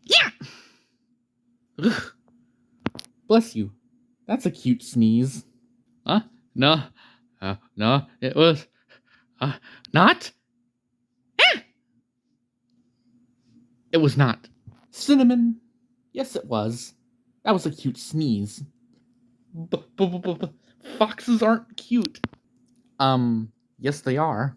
Yeah! Ugh. Bless you. That's a cute sneeze. No. No, it was not. It was not. Cinnamon. Yes, it was. That was a cute sneeze. Foxes aren't cute. Yes, they are.